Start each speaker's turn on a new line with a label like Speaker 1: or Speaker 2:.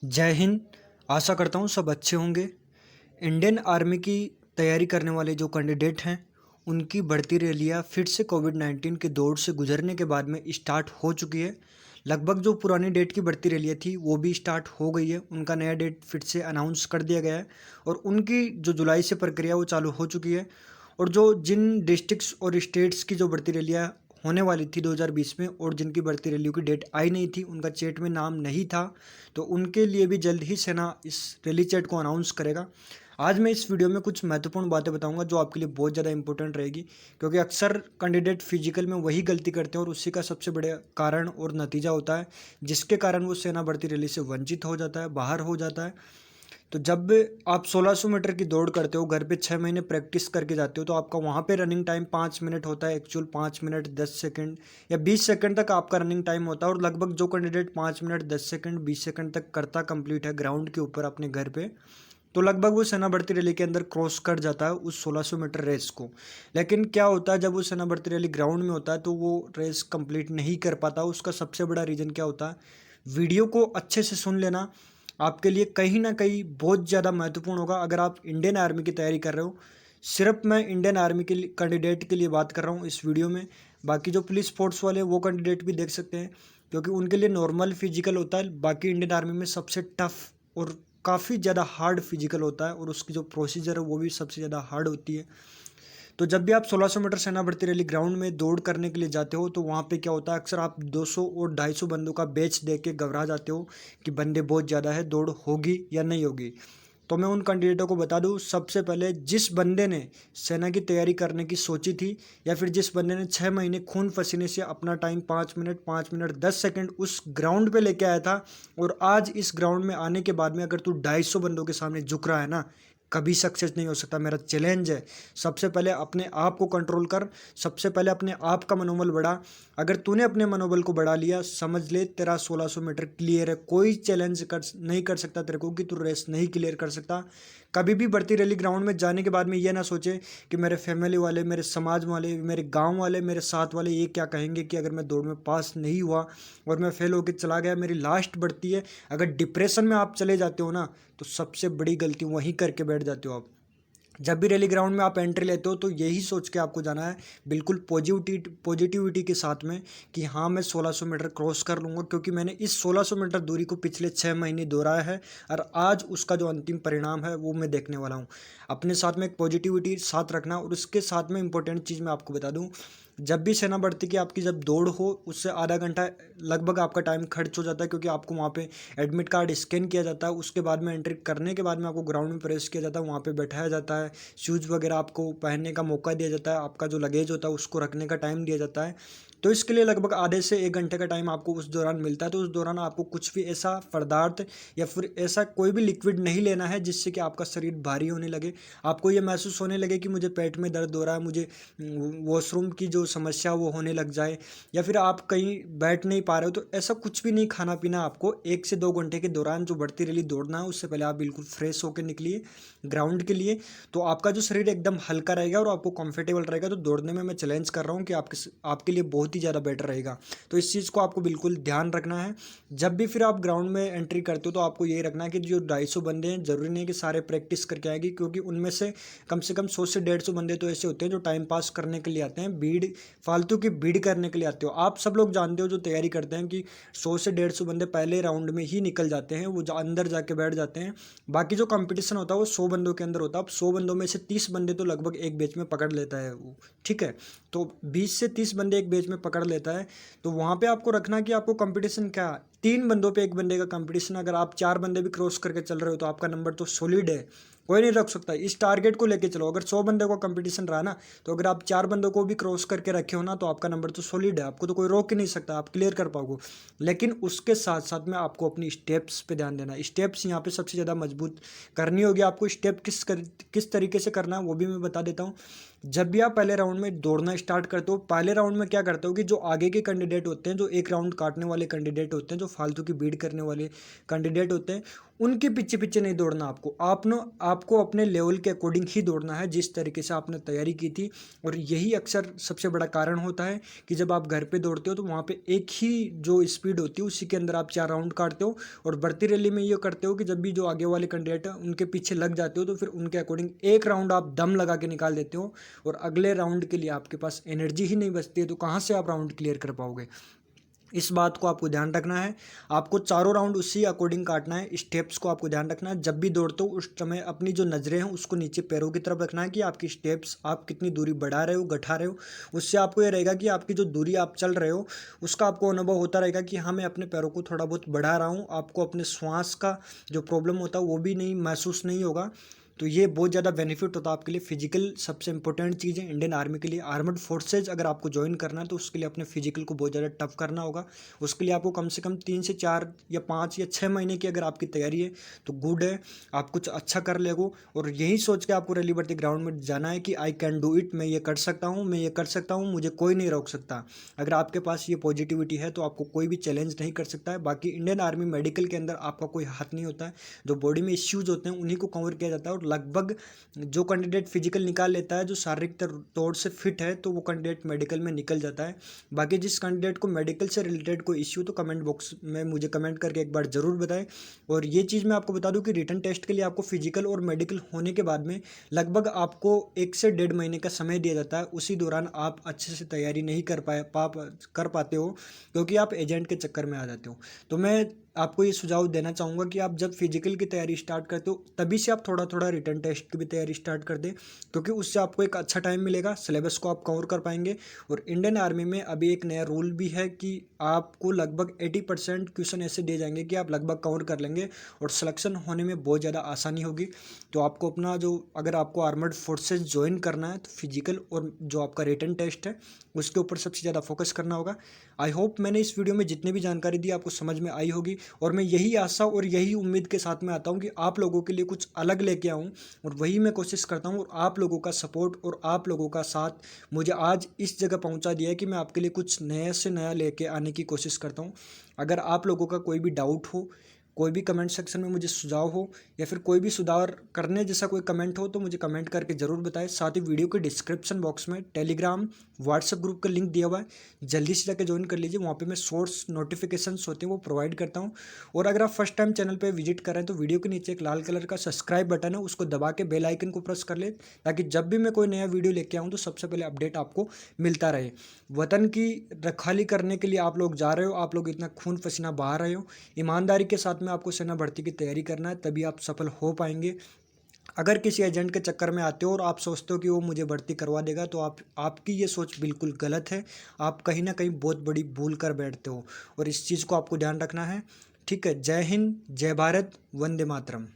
Speaker 1: जय हिंद। आशा करता हूँ सब अच्छे होंगे। इंडियन आर्मी की तैयारी करने वाले जो कैंडिडेट हैं उनकी बढ़ती रैलियाँ फिर से कोविड-19 के दौर से गुजरने के बाद में स्टार्ट हो चुकी है। लगभग जो पुरानी डेट की बढ़ती रैलियाँ थी वो भी स्टार्ट हो गई है। उनका नया डेट फिर से अनाउंस कर दिया गया है और उनकी जो जुलाई से प्रक्रिया वो चालू हो चुकी है। और जो जिन डिस्ट्रिक्ट्स और स्टेट्स की जो बढ़ती रैलियाँ होने वाली थी 2020 में और जिनकी बढ़ती रैलियों की डेट आई नहीं थी, उनका चैट में नाम नहीं था, तो उनके लिए भी जल्द ही सेना इस रैली चैट को अनाउंस करेगा। आज मैं इस वीडियो में कुछ महत्वपूर्ण बातें बताऊंगा जो आपके लिए बहुत ज़्यादा इंपॉर्टेंट रहेगी, क्योंकि अक्सर कैंडिडेट फिजिकल में वही गलती करते हैं और उसी का सबसे बड़ा कारण और नतीजा होता है जिसके कारण वो सेना भर्ती रैली से वंचित हो जाता है, बाहर हो जाता है। तो जब आप 1600 मीटर की दौड़ करते हो, घर पे 6 महीने प्रैक्टिस करके जाते हो, तो आपका वहाँ पे रनिंग टाइम 5 मिनट होता है। एक्चुअल 5 मिनट 10 सेकंड या 20 सेकंड तक आपका रनिंग टाइम होता है। और लगभग जो कैंडिडेट 5 मिनट 10 सेकंड 20 सेकंड तक करता कंप्लीट है ग्राउंड के ऊपर अपने घर पे, तो लगभग वो सेना भर्ती रैली के अंदर क्रॉस कर जाता है उस 1600 मीटर रेस को। लेकिन क्या होता है, जब वो सेना भर्ती रैली ग्राउंड में होता है तो वो रेस कंप्लीट नहीं कर पाता। उसका सबसे बड़ा रीज़न क्या होता है? वीडियो को अच्छे से सुन लेना, आपके लिए कहीं ना कहीं बहुत ज़्यादा महत्वपूर्ण होगा अगर आप इंडियन आर्मी की तैयारी कर रहे हो। सिर्फ मैं इंडियन आर्मी के कैंडिडेट के लिए बात कर रहा हूँ इस वीडियो में। बाकी जो पुलिस फोर्स वाले वो कैंडिडेट भी देख सकते हैं, क्योंकि उनके लिए नॉर्मल फिजिकल होता है। बाकी इंडियन आर्मी में सबसे टफ और काफ़ी ज़्यादा हार्ड फिजिकल होता है और उसकी जो प्रोसीजर है वो भी सबसे ज़्यादा हार्ड होती है। तो जब भी आप 1600 मीटर सेना भर्ती रैली ग्राउंड में दौड़ करने के लिए जाते हो, तो वहाँ पे क्या होता है, अक्सर आप 200 और 250 बंदों का बैच देख के घबरा जाते हो कि बंदे बहुत ज़्यादा है, दौड़ होगी या नहीं होगी। तो मैं उन कैंडिडेटों को बता दूं, सबसे पहले जिस बंदे ने सेना की तैयारी करने की सोची थी या फिर जिस बंदे ने 6 महीने खून पसीने से अपना टाइम 5 मिनट 10 सेकंड उस ग्राउंड पे लेके आया था, और आज इस ग्राउंड में आने के बाद में अगर तू 250 बंदों के सामने झुक रहा है ना, कभी सक्सेस नहीं हो सकता। मेरा चैलेंज है, सबसे पहले अपने आप को कंट्रोल कर, सबसे पहले अपने आप का मनोबल बढ़ा। अगर तूने अपने मनोबल को बढ़ा लिया, समझ ले तेरा 1600 मीटर क्लियर है। कोई चैलेंज नहीं कर सकता तेरे को कि तू रेस नहीं क्लियर कर सकता। कभी भी भर्ती रैली ग्राउंड में जाने के बाद में ये ना सोचे कि मेरे फैमिली वाले, मेरे समाज वाले, मेरे गांव वाले, मेरे साथ वाले ये क्या कहेंगे कि अगर मैं दौड़ में पास नहीं हुआ और मैं फेल होकर चला गया, मेरी लास्ट बढ़ती है। अगर डिप्रेशन में आप चले जाते हो ना, तो सबसे बड़ी गलती वहीं करके बैठ जाते हो आप। जब भी रैली ग्राउंड में आप एंट्री लेते हो तो यही सोच के आपको जाना है, बिल्कुल पॉजिटिविटी के साथ में, कि हाँ मैं 1600 मीटर क्रॉस कर लूँगा, क्योंकि मैंने इस 1600 मीटर दूरी को पिछले 6 महीने दोहराया है और आज उसका जो अंतिम परिणाम है वो मैं देखने वाला हूँ। अपने साथ में एक पॉजिटिविटी साथ रखना। और उसके साथ में इंपॉर्टेंट चीज़ मैं आपको बता दूँ, जब भी सेना भर्ती की आपकी जब दौड़ हो, उससे आधा घंटा लगभग आपका टाइम खर्च हो जाता है, क्योंकि आपको वहाँ पे एडमिट कार्ड स्कैन किया जाता है। उसके बाद में एंट्री करने के बाद में आपको ग्राउंड में प्रवेश किया जाता है, वहाँ पे बैठाया जाता है, शूज़ वगैरह आपको पहनने का मौका दिया जाता है, आपका जो लगेज होता है उसको रखने का टाइम दिया जाता है। तो इसके लिए लगभग आधे से 1 घंटे का टाइम आपको उस दौरान मिलता है। तो उस दौरान आपको कुछ भी ऐसा पदार्थ या फिर ऐसा कोई भी लिक्विड नहीं लेना है जिससे कि आपका शरीर भारी होने लगे, आपको ये महसूस होने लगे कि मुझे पेट में दर्द हो रहा है, मुझे वॉशरूम की जो समस्या वो होने लग जाए, या फिर आप कहीं बैठ नहीं पा रहे हो। तो ऐसा कुछ भी नहीं खाना पीना आपको। 1 से 2 घंटे के दौरान जो बढ़ती रैली दौड़ना है, उससे पहले आप बिल्कुल फ्रेश होकर निकलिए ग्राउंड के लिए। तो आपका जो शरीर एकदम हल्का रहेगा और आपको कंफर्टेबल रहेगा। तो दौड़ने में मैं चैलेंज कर रहा हूँ कि आपके लिए बहुत ही ज़्यादा बेटर रहेगा। तो इस चीज़ को आपको बिल्कुल ध्यान रखना है। जब भी फिर आप ग्राउंड में एंट्री करते हो तो आपको ये रखना है कि जो 250 बंदे हैं, ज़रूरी नहीं कि सारे प्रैक्टिस करके आएंगे, क्योंकि उनमें से कम 100 से 150 बंदे तो ऐसे होते हैं जो टाइम पास करने के लिए आते हैं, भीड़ फालतू की भीड़ करने के लिए आते हो। आप सब लोग जानते हो जो तैयारी करते हैं कि 100 से 150 बंदे पहले राउंड में ही निकल जाते हैं, वो अंदर जाके बैठ जाते हैं। बाकी जो कंपटीशन होता है वो 100 बंदों के अंदर होता है। अब 100 बंदों में से 30 बंदे तो लगभग एक बैच में पकड़ लेता है वो, ठीक है। तो 20 से 30 बंदे एक बैच में पकड़ लेता है। तो वहाँ पे आपको रखना कि आपको कंपटीशन क्या, 3 बंदों पे एक बंदे का कंपटीशन। अगर आप 4 बंदे भी क्रॉस करके चल रहे हो तो आपका नंबर तो सॉलिड है, कोई नहीं रख सकता। इस टारगेट को लेके चलो। अगर 100 बंदे का कंपटीशन रहा ना, तो अगर आप 4 बंदों को भी क्रॉस करके रखे हो ना, तो आपका नंबर तो सॉलिड है, आपको तो कोई रोक ही नहीं सकता, आप क्लियर कर पाओगे। लेकिन उसके साथ साथ में आपको अपनी स्टेप्स पे ध्यान देना। स्टेप्स यहाँ पे सबसे ज़्यादा मजबूत करनी होगी आपको। स्टेप किस तरीके से करना है वो भी मैं बता देता हूँ। जब भी आप पहले राउंड में दौड़ना स्टार्ट करते हो, पहले राउंड में क्या करते हो कि जो आगे के कैंडिडेट होते हैं, जो एक राउंड काटने वाले कैंडिडेट होते हैं, जो फालतू की भीड़ करने वाले कैंडिडेट होते हैं, उनके पीछे पीछे नहीं दौड़ना। आपको अपने लेवल के अकॉर्डिंग ही दौड़ना है, जिस तरीके से आपने तैयारी की थी। और यही अक्सर सबसे बड़ा कारण होता है कि जब आप घर पे दौड़ते हो तो वहाँ पे एक ही जो स्पीड होती है उसी के अंदर आप 4 राउंड काटते हो, और बढ़ती रैली में ये करते हो कि जब भी जो आगे वाले कैंडिडेट है उनके पीछे लग जाते हो तो फिर उनके अकॉर्डिंग एक राउंड आप दम लगा के निकाल देते हो, और अगले राउंड के लिए आपके पास एनर्जी ही नहीं बचती है, तो कहाँ से आप राउंड क्लियर कर पाओगे। इस बात को आपको ध्यान रखना है। आपको चारों राउंड उसी अकॉर्डिंग काटना है। स्टेप्स को आपको ध्यान रखना है। जब भी दौड़ते हो उस समय अपनी जो नज़रें हैं उसको नीचे पैरों की तरफ रखना है कि आपकी स्टेप्स आप कितनी दूरी बढ़ा रहे हो, घटा रहे हो। उससे आपको ये रहेगा कि आपकी जो दूरी आप चल रहे हो उसका आपको अनुभव होता रहेगा कि हाँ मैं अपने पैरों को थोड़ा बहुत बढ़ा रहा हूँ। आपको अपने श्वास का जो प्रॉब्लम होता है वो भी नहीं महसूस नहीं होगा। तो ये बहुत ज़्यादा बेनिफिट होता है आपके लिए। फिजिकल सबसे इंपॉर्टेंट चीज़ है इंडियन आर्मी के लिए। आर्मड फोर्सेज अगर आपको ज्वाइन करना है तो उसके लिए अपने फिजिकल को बहुत ज़्यादा टफ करना होगा। उसके लिए आपको कम से कम 3 से 4 या 5 या 6 महीने की अगर आपकी तैयारी है तो गुड है, आप कुछ अच्छा कर लेगो। और यही सोच के आपको रैली भर्ती ग्राउंड में जाना है कि आई कैन डू इट, मैं ये कर सकता हूँ, मैं ये कर सकता हूँ, मुझे कोई नहीं रोक सकता। अगर आपके पास ये पॉजिटिविटी है तो आपको कोई भी चैलेंज नहीं कर सकता है। बाकी इंडियन आर्मी मेडिकल के अंदर आपका कोई हाथ नहीं होता है। जो बॉडी में इश्यूज होते हैं उन्हीं को कवर किया जाता है, और लगभग जो कैंडिडेट फिजिकल निकाल लेता है, जो शारीरिक तौर से फिट है, तो वो कैंडिडेट मेडिकल में निकल जाता है। बाकी जिस कैंडिडेट को मेडिकल से रिलेटेड कोई इश्यू तो कमेंट बॉक्स में मुझे कमेंट करके एक बार ज़रूर बताएं। और ये चीज़ मैं आपको बता दूं कि रिटन टेस्ट के लिए आपको फिजिकल और मेडिकल होने के बाद में लगभग आपको 1 से 1.5 महीने का समय दिया जाता है। उसी दौरान आप अच्छे से तैयारी नहीं कर पाते हो, क्योंकि आप एजेंट के चक्कर में आ जाते हो। तो मैं आपको ये सुझाव देना चाहूँगा कि आप जब फिजिकल की तैयारी स्टार्ट करते हो तभी से आप थोड़ा थोड़ा रिटन टेस्ट की भी तैयारी स्टार्ट कर दें, क्योंकि उससे आपको एक अच्छा टाइम मिलेगा, सिलेबस को आप कवर कर पाएंगे। और इंडियन आर्मी में अभी एक नया रूल भी है कि आपको लगभग 80% क्वेश्चन ऐसे दिए जाएंगे कि आप लगभग कवर कर लेंगे, और सिलेक्शन होने में बहुत ज़्यादा आसानी होगी। तो आपको अपना जो अगर आपको आर्मर्ड फोर्सेज ज्वाइन करना है तो फिजिकल और जो आपका रिटन टेस्ट है उसके ऊपर सबसे ज़्यादा फोकस करना होगा। आई होप मैंने इस वीडियो में जितनी भी जानकारी दी आपको समझ में आई होगी, और मैं यही आशा और यही उम्मीद के साथ में आता हूँ कि आप लोगों के लिए कुछ अलग लेके आऊँ, और वही मैं कोशिश करता हूँ। और आप लोगों का सपोर्ट और आप लोगों का साथ मुझे आज इस जगह पहुँचा दिया है कि मैं आपके लिए कुछ नया से नया लेके आने की कोशिश करता हूँ। अगर आप लोगों का कोई भी डाउट हो, कोई भी कमेंट सेक्शन में मुझे सुझाव हो, या फिर कोई भी सुधार करने जैसा कोई कमेंट हो तो मुझे कमेंट करके ज़रूर बताएं। साथ ही वीडियो के डिस्क्रिप्शन बॉक्स में टेलीग्राम व्हाट्सएप ग्रुप का लिंक दिया हुआ है, जल्दी से जाकर ज्वाइन कर लीजिए। वहाँ पे मैं शॉर्ट्स नोटिफिकेशंस होते हैं वो प्रोवाइड करता हूँ। और अगर आप फर्स्ट टाइम चैनल पर विजिट कर रहे हैं तो वीडियो के नीचे एक लाल कलर का सब्सक्राइब बटन है, उसको दबा के बेल आइकन को प्रेस कर ले, ताकि जब भी मैं कोई नया वीडियो लेके आऊँ तो सबसे पहले अपडेट आपको मिलता रहे। वतन की रखवाली करने के लिए आप लोग जा रहे हो, आप लोग इतना खून पसीना बहा रहे हो, ईमानदारी के साथ में आपको सेना भर्ती की तैयारी करना है, तभी आप सफल हो पाएंगे। अगर किसी एजेंट के चक्कर में आते हो और आप सोचते हो कि वो मुझे भर्ती करवा देगा, तो आपकी ये सोच बिल्कुल गलत है। आप कहीं ना कहीं बहुत बड़ी भूल कर बैठते हो, और इस चीज़ को आपको ध्यान रखना है। ठीक है, जय हिंद, जय भारत, वंदे मातरम।